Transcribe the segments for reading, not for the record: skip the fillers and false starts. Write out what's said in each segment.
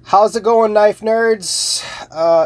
How's it going, knife nerds?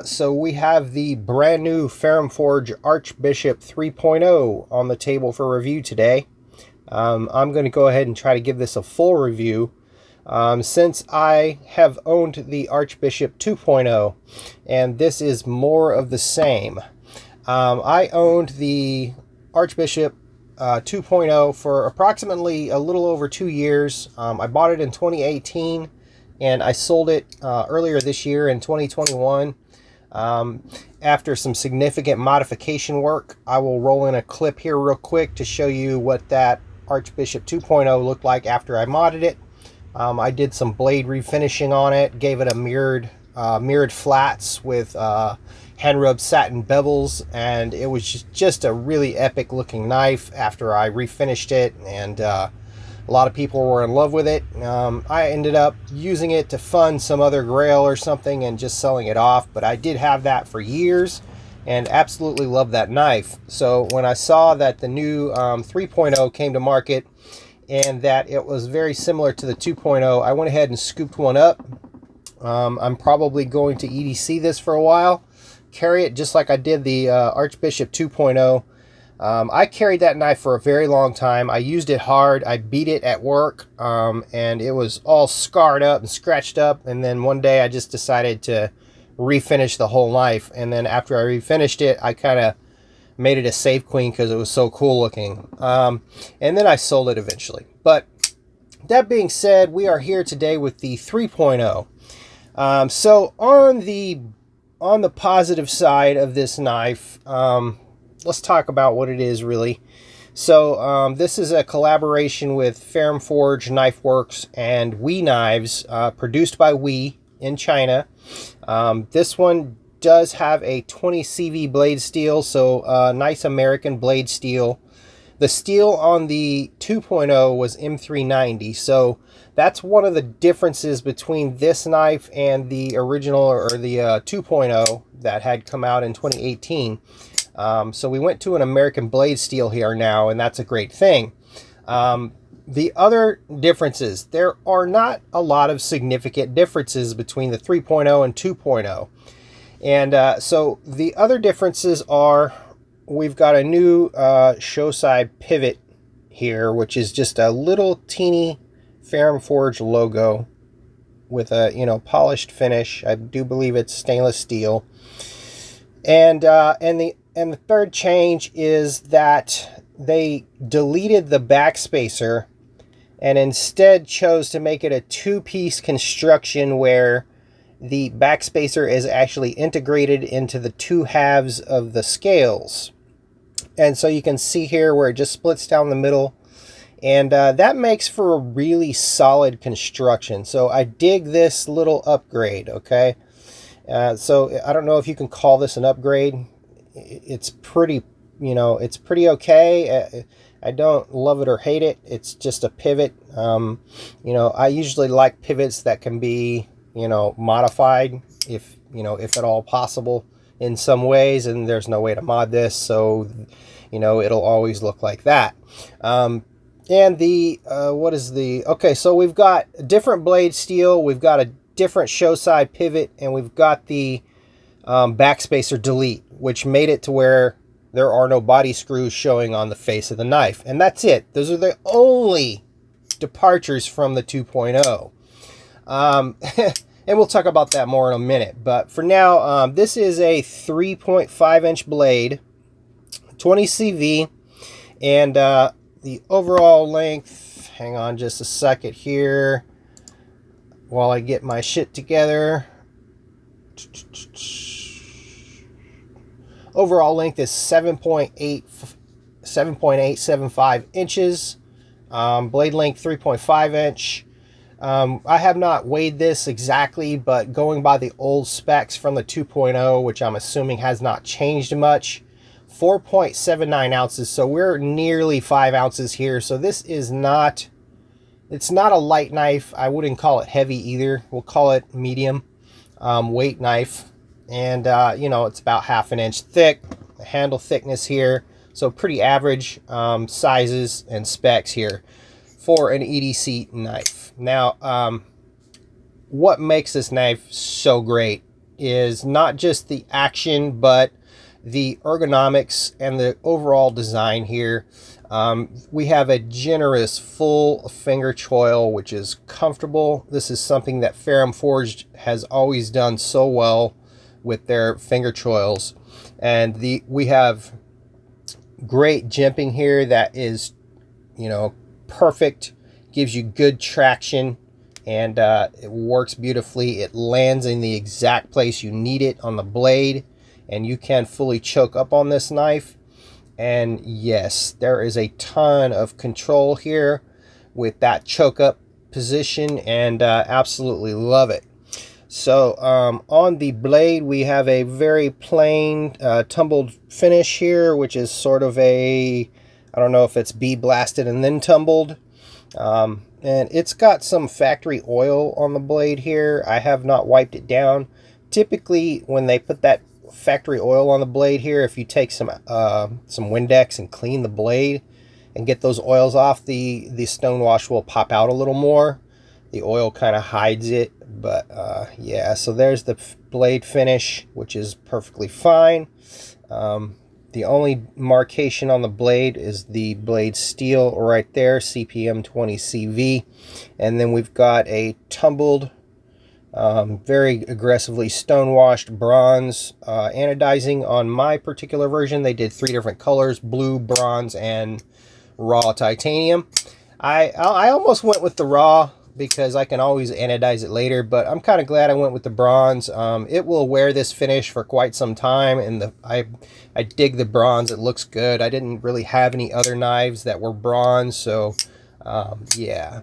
So we have the brand new Ferrum Forge Archbishop 3.0 on the table for review today. I'm going to go ahead and try to give this a full review since I have owned the Archbishop 2.0, and this is more of the same. I owned the Archbishop 2.0 for approximately a little over 2 years. I bought it in 2018. And I sold it earlier this year in 2021. After some significant modification work, I will roll in a clip here real quick to show you what that Archbishop 2.0 looked like after I modded it. I did some blade refinishing on it, gave it a mirrored flats with hand rubbed satin bevels, and it was just a really epic looking knife after I refinished it, and a lot of people were in love with it. I ended up using it to fund some other grail or something and just selling it off, but I did have that for years and absolutely loved that knife. So when I saw that the new 3.0 came to market and that it was very similar to the 2.0, I went ahead and scooped one up. I'm probably going to EDC this for a while, carry it just like I did the Archbishop 2.0. I carried that knife for a very long time. I used it hard. I beat it at work, and it was all scarred up and scratched up. And then one day I just decided to refinish the whole knife. And then after I refinished it, I kind of made it a save queen because it was so cool looking. And then I sold it eventually. But that being said, we are here today with the 3.0. So on the positive side of this knife, let's talk about what it is really. So this is a collaboration with Ferrum Forge Knife Works and We Knives, produced by We in China. This one does have a 20 CV blade steel, so nice American blade steel. The steel on the 2.0 was M390, so that's one of the differences between this knife and the original, or the 2.0 that had come out in 2018. So we went to an American blade steel here now, and that's a great thing. The other differences, there are not a lot of significant differences between the 3.0 and 2.0. And so the other differences are, we've got a new show side pivot here, which is just a little teeny Ferrum Forge logo with a polished finish. I do believe it's stainless steel. And the third change is that they deleted the backspacer and instead chose to make it a two-piece construction where the backspacer is actually integrated into the two halves of the scales. And so you can see here where it just splits down the middle, and that makes for a really solid construction. So I dig this little upgrade, okay? So I don't know if you can call this an upgrade. It's pretty, it's pretty okay. I don't love it or hate it. It's just a pivot. I usually like pivots that can be, modified if at all possible in some ways, and there's no way to mod this, so, it'll always look like that. And okay, so we've got a different blade steel, we've got a different show side pivot, and we've got the backspacer delete, which made it to where there are no body screws showing on the face of the knife. And that's it. Those are the only departures from the 2.0. And we'll talk about that more in a minute. But for now, this is a 3.5 inch blade, 20 CV, and the overall length, hang on just a second here while I get my shit together. Overall length is 7.875 inches. Blade length 3.5 inch. I have not weighed this exactly, but going by the old specs from the 2.0, which I'm assuming has not changed much, 4.79 ounces. So we're nearly 5 ounces here. So this is not, it's not a light knife. I wouldn't call it heavy either. We'll call it medium weight knife. And, it's about 1/2 inch thick. The handle thickness here, So pretty average sizes and specs here for an EDC knife. Now, what makes this knife so great is not just the action, but the ergonomics and the overall design here. We have a generous full finger choil, which is comfortable. This is something that Ferrum Forged has always done so well with their finger choils. And we have great jimping here that is, you know, perfect, gives you good traction, and it works beautifully. It lands in the exact place you need it on the blade, and you can fully choke up on this knife. And yes, there is a ton of control here with that choke up position, and absolutely love it. So on the blade, we have a very plain tumbled finish here, which is sort of a, I don't know if it's bead blasted and then tumbled. And it's got some factory oil on the blade here. I have not wiped it down. Typically, when they put that factory oil on the blade here, if you take some Windex and clean the blade and get those oils off, the stonewash will pop out a little more. The oil kind of hides it, but yeah, so there's the blade finish, which is perfectly fine. The only marcation on the blade is the blade steel right there, CPM 20CV. And then we've got a tumbled, very aggressively stonewashed bronze anodizing. On my particular version, they did 3 different colors: blue, bronze, and raw titanium. I almost went with the raw because I can always anodize it later, but I'm kind of glad I went with the bronze. It will wear this finish for quite some time, and I dig the bronze. It looks good. I didn't really have any other knives that were bronze, so yeah.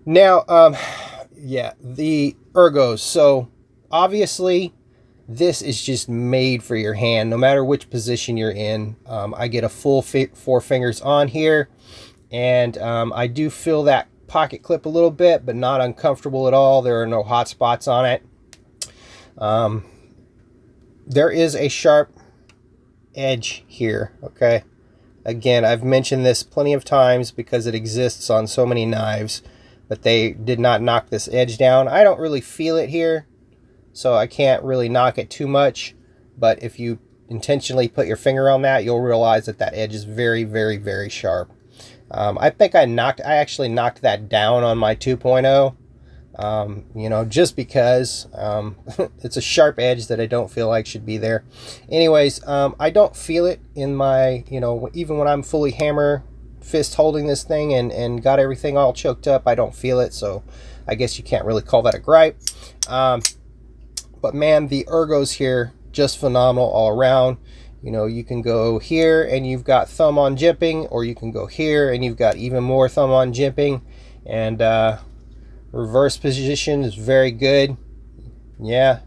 Now, yeah, the ergos. So obviously this is just made for your hand, no matter which position you're in. I get a full 4 fingers on here, and I do feel that pocket clip a little bit, but not uncomfortable at all. There are no hot spots on it. There is a sharp edge here, okay? Again, I've mentioned this plenty of times because it exists on so many knives, but they did not knock this edge down. I don't really feel it here, so I can't really knock it too much, but if you intentionally put your finger on that, you'll realize that that edge is very, very, very sharp. I think I actually knocked that down on my 2.0, you know, just because it's a sharp edge that I don't feel like should be there. Anyways, I don't feel it in my, you know, even when I'm fully hammer fist holding this thing and got everything all choked up, I don't feel it, so I guess you can't really call that a gripe. But man, the ergos here, just phenomenal all around. You know, you can go here and you've got thumb on jimping, or you can go here and you've got even more thumb on jimping, and reverse position is very good. Yeah,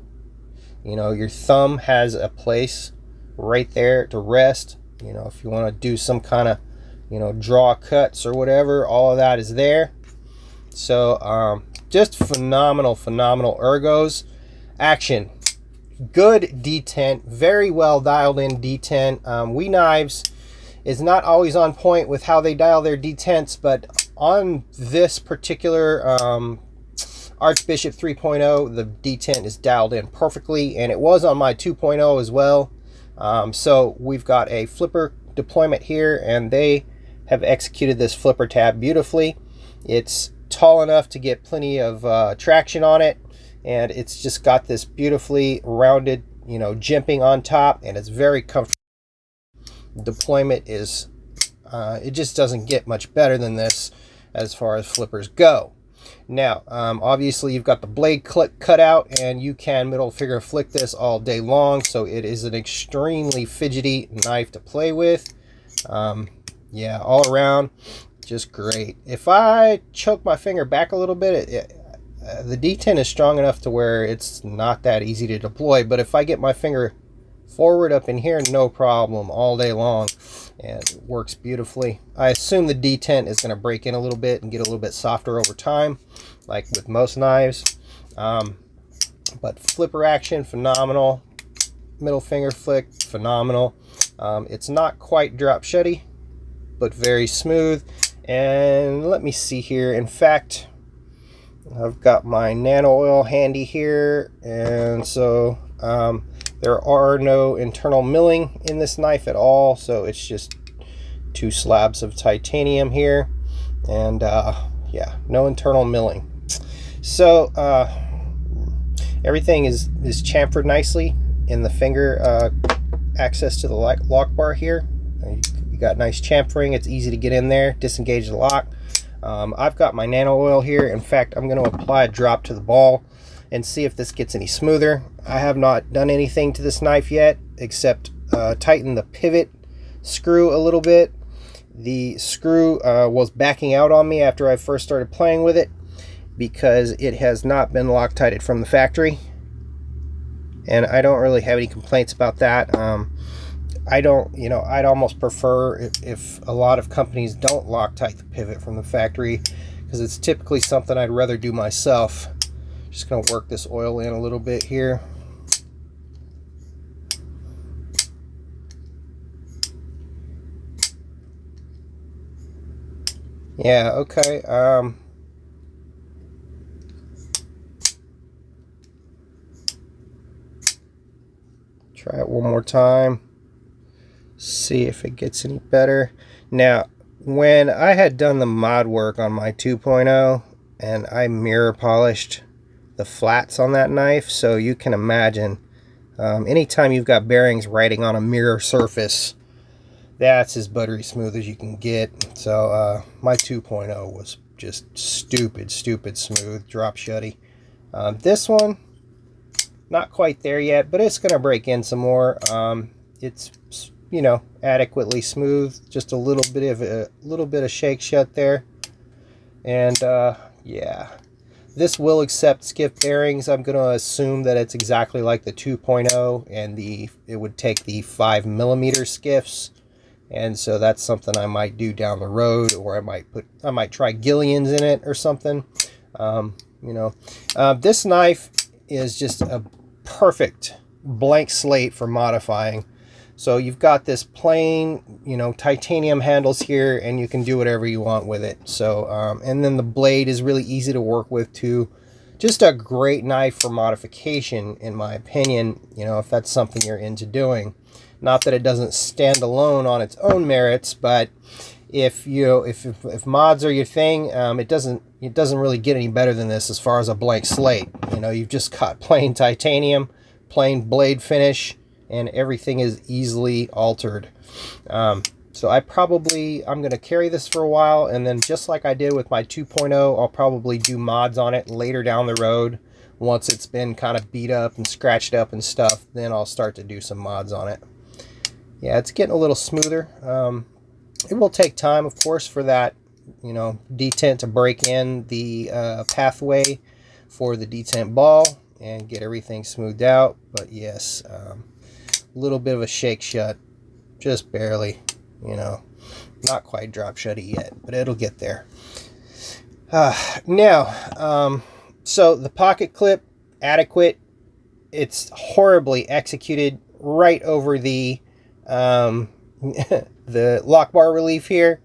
you know, your thumb has a place right there to rest. You know, if you want to do some kind of, you know, draw cuts or whatever, all of that is there. So just phenomenal ergos. Action, good detent, very well dialed in detent. We Knives is not always on point with how they dial their detents, but on this particular Archbishop 3.0, the detent is dialed in perfectly, and it was on my 2.0 as well. So we've got a flipper deployment here, and they have executed this flipper tab beautifully. It's tall enough to get plenty of traction on it, and it's just got this beautifully rounded, you know, jimping on top, and it's very comfortable. Deployment is, it just doesn't get much better than this as far as flippers go. Now, obviously you've got the blade cut out, and you can middle finger flick this all day long, so it is an extremely fidgety knife to play with. Yeah, all around, just great. If I choke my finger back a little bit, the detent is strong enough to where it's not that easy to deploy, but if I get my finger forward up in here, no problem, all day long, and it works beautifully. I assume the detent is going to break in a little bit and get a little bit softer over time, like with most knives. But flipper action, phenomenal. Middle finger flick, phenomenal. It's not quite drop shutty, but very smooth. And let me see here. In fact, I've got my nano oil handy here, and so there are no internal milling in this knife at all, so it's just 2 slabs of titanium here, and yeah, no internal milling. So everything is chamfered nicely in the finger access to the lock bar here. You got nice chamfering. It's easy to get in there, disengage the lock. I've got my nano oil here. In fact, I'm going to apply a drop to the ball and see if this gets any smoother. I have not done anything to this knife yet except tighten the pivot screw a little bit. The screw was backing out on me after I first started playing with it because it has not been Loctited from the factory, and I don't really have any complaints about that. I don't, I'd almost prefer if a lot of companies don't Loctite the pivot from the factory, because it's typically something I'd rather do myself. Just going to work this oil in a little bit here. Yeah, okay. Try it one more time. See if it gets any better. Now, when I had done the mod work on my 2.0 and I mirror polished the flats on that knife, so you can imagine anytime you've got bearings riding on a mirror surface, that's as buttery smooth as you can get. So my 2.0 was just stupid smooth, drop shutty. This one, not quite there yet, but it's gonna break in some more. It's adequately smooth, just a little bit of shake shut there, and yeah, this will accept skiff bearings. I'm going to assume that it's exactly like the 2.0, and it would take the 5mm skiffs, and so that's something I might do down the road, or I might try Gillian's in it or something. This knife is just a perfect blank slate for modifying. So you've got this plain, titanium handles here, and you can do whatever you want with it. So, and then the blade is really easy to work with too. Just a great knife for modification, in my opinion, if that's something you're into doing. Not that it doesn't stand alone on its own merits, but if mods are your thing, it doesn't really get any better than this as far as a blank slate. You've just got plain titanium, plain blade finish, and everything is easily altered. So I'm going to carry this for a while, and then just like I did with my 2.0, I'll probably do mods on it later down the road. Once it's been kind of beat up and scratched up and stuff, then I'll start to do some mods on it. Yeah, it's getting a little smoother. It will take time, of course, for that detent to break in the pathway for the detent ball and get everything smoothed out. But yes, little bit of a shake shut, just barely, not quite drop shutty yet, but it'll get there. Now, so the pocket clip, adequate. It's horribly executed right over the the lock bar relief here,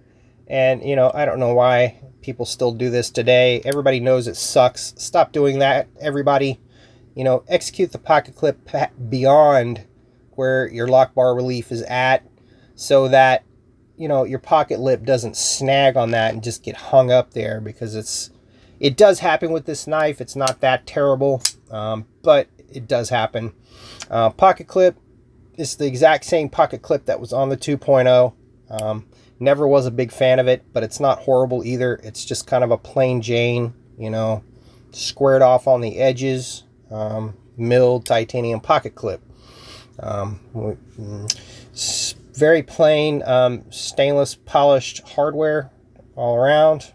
and I don't know why people still do this today. Everybody knows it sucks. Stop doing that, everybody. Execute the pocket clip beyond where your lock bar relief is at, so that your pocket lip doesn't snag on that and just get hung up there, because it does happen with this knife. It's not that terrible, but it does happen. Pocket clip is the exact same pocket clip that was on the 2.0. Never was a big fan of it, but it's not horrible either. It's just kind of a plain Jane, squared off on the edges, milled titanium pocket clip. Very plain, stainless polished hardware all around.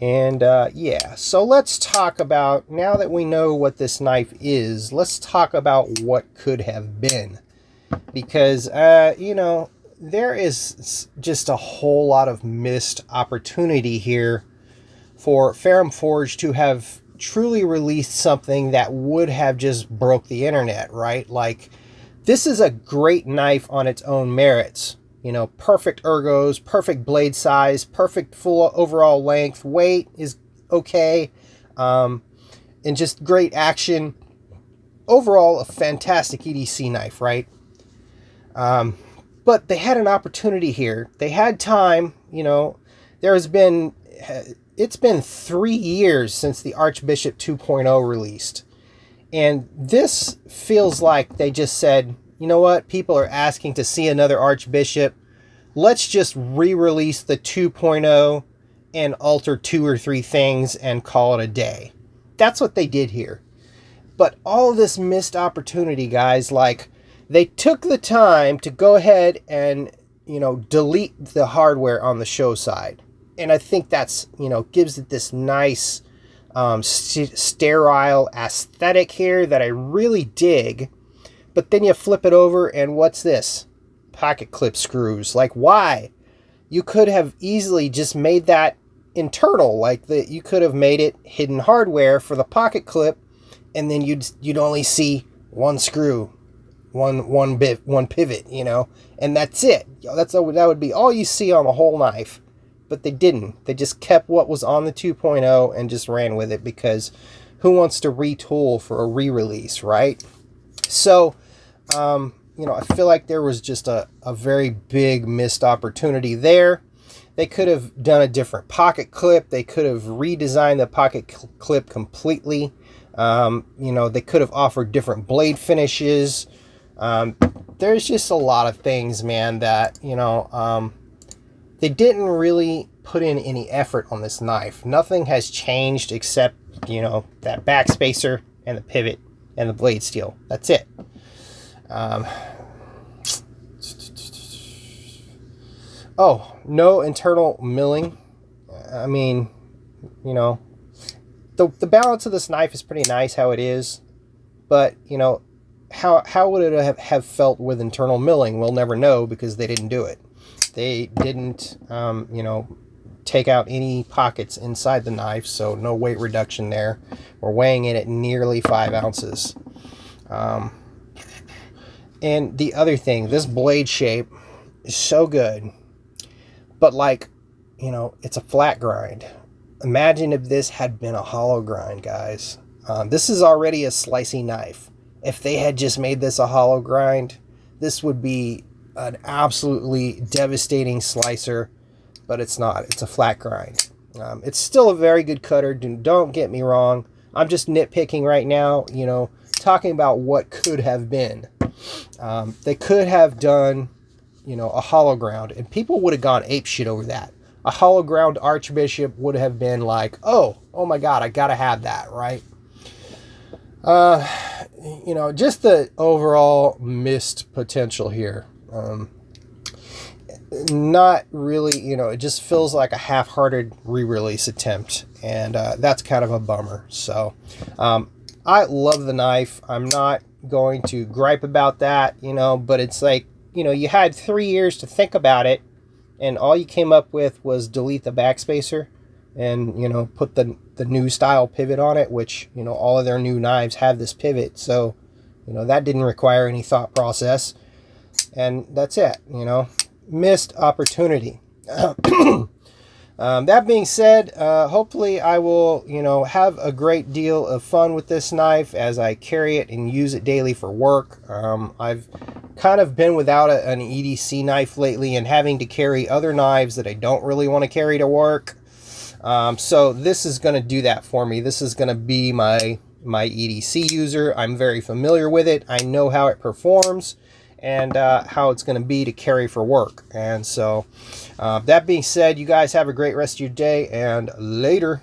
And yeah, so let's talk about, now that we know what this knife is, let's talk about what could have been. Because, there is just a whole lot of missed opportunity here for Ferrum Forge to have truly released something that would have just broke the internet, right? Like This is a great knife on its own merits. You know, perfect ergos, perfect blade size, perfect full overall length, weight is okay, and just great action. Overall, a fantastic EDC knife, right? But they had an opportunity here. They had time, you know. It's been 3 years since the Archbishop 2.0 released. And this feels like they just said, you know what, people are asking to see another Archbishop. Let's just re-release the 2.0 and alter 2 or 3 things and call it a day. That's what they did here. But all this missed opportunity, guys, like they took the time to go ahead and, you know, delete the hardware on the show side. And I think that's, you know, gives it this nice sterile aesthetic here that I really dig. But then you flip it over and what's this? Pocket clip screws. Like, why? You could have easily just made that internal. Like, you could have made it hidden hardware for the pocket clip, and then you'd only see one screw, one pivot, you know, and that's it. That would be all you see on the whole knife. But they didn't. They just kept what was on the 2.0 and just ran with it, because who wants to retool for a re-release, right? So, you know, I feel like there was just a very big missed opportunity there. They could have done a different pocket clip. They could have redesigned the pocket clip completely. You know, they could have offered different blade finishes. There's just a lot of things, man, that, you know, they didn't really put in any effort on this knife. Nothing has changed except, you know, that backspacer and the pivot and the blade steel. That's it. Oh, no internal milling. I mean, you know, the balance of this knife is pretty nice how it is, but, you know, how would it have felt with internal milling? We'll never know, because they didn't do it. They didn't, you know, take out any pockets inside the knife, so no weight reduction there. We're weighing it at nearly 5 ounces. And the other thing, this blade shape is so good, but like, you know, it's a flat grind. Imagine if this had been a hollow grind, guys. This is already a slicey knife. If they had just made this a hollow grind, this would be an absolutely devastating slicer, but it's not. It's a flat grind. It's still a very good cutter. Don't get me wrong. I'm just nitpicking right now, you know, talking about what could have been. They could have done, you know, a hollow ground, and people would have gone apeshit over that. A hollow ground Archbishop would have been like, oh my God, I gotta have that, right? You know, just the overall missed potential here. Not really, you know, it just feels like a half-hearted re-release attempt, and that's kind of a bummer. So I love the knife. I'm not going to gripe about that, you know, but it's like, you know, you had 3 years to think about it, and all you came up with was delete the backspacer and, you know, put the new style pivot on it, which, you know, all of their new knives have this pivot. So, you know, that didn't require any thought process, and that's it, you know. Missed opportunity. That being said, hopefully I will, you know, have a great deal of fun with this knife as I carry it and use it daily for work. I've kind of been without an EDC knife lately, and having to carry other knives that I don't really want to carry to work. So this is going to do that for me. This is going to be my EDC user. I'm very familiar with it. I know how it performs and how it's going to be to carry for work. And so that being said, you guys have a great rest of your day, and later.